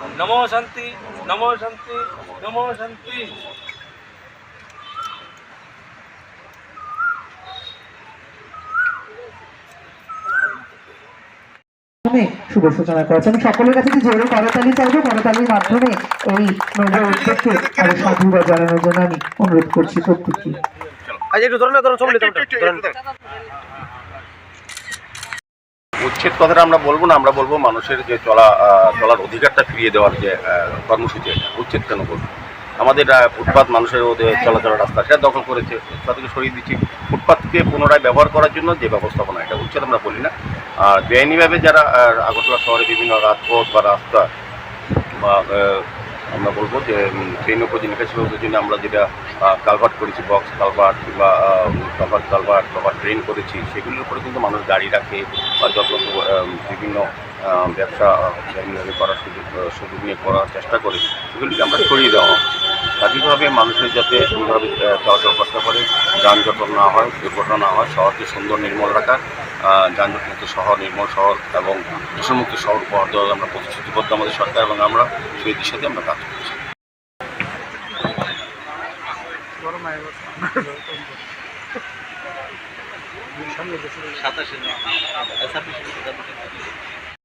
नमो शांति, नमो शांति, नमो शांति। শুভ সূচনা করেছেন। সকলের কাছে জোরে করতালি চাইবো, করতালির মাধ্যমে এই নব উদ্যোগকে আরো সাধুবাদ জানানোর জন্য আমি অনুরোধ করছি প্রত্যেককে। উচ্ছেদ কথাটা আমরা বলবো না, আমরা বলবো মানুষের যে চলার অধিকারটা ফিরিয়ে দেওয়ার যে কর্মসূচি, উচ্ছেদ কেন বলবো? আমাদের ফুটপাত মানুষের চলাচলের রাস্তা সেটা দখল করেছে, তাদেরকে সরিয়ে দিচ্ছি। ফুটপাতকে পুনরায় ব্যবহার করার জন্য যে ব্যবস্থাপনা, এটা উচ্ছেদ আমরা বলি না। আর বেআইনিভাবে যারা আগরতলা শহরে বিভিন্ন রাজপথ বা রাস্তা বা আমরা বলবো যে ট্রেন উপর যে নিকাশি ব্যবস্থার জন্য আমরা যেটা কালভার্ট করেছি, বক্স কালভার্ট কিংবা কালভার্ট বা ট্রেন করেছি, সেগুলির উপরে কিন্তু মানুষ গাড়ি রাখে বা যত বিভিন্ন ব্যবসা করার সুযোগ নিয়ে করার চেষ্টা করে, সেগুলিকে আমরা সরিয়ে দেওয়া হচ্ছে। স্বাধীনভাবে মানুষের যাতে সুন্দরভাবে চলাচল করতে পারে, যানজট না হয়, দুর্ঘটনা না হয়, শহরকে সুন্দর নির্মল রাখার, যানজটমুক্ত শহর, নির্মল শহর এবং দূষণমুক্ত শহর উপহার দেওয়ার আমরা প্রতিশ্রুতিবদ্ধ আমাদের সরকার, এবং আমরা সেই দিশাতে আমরা কাজ করছি।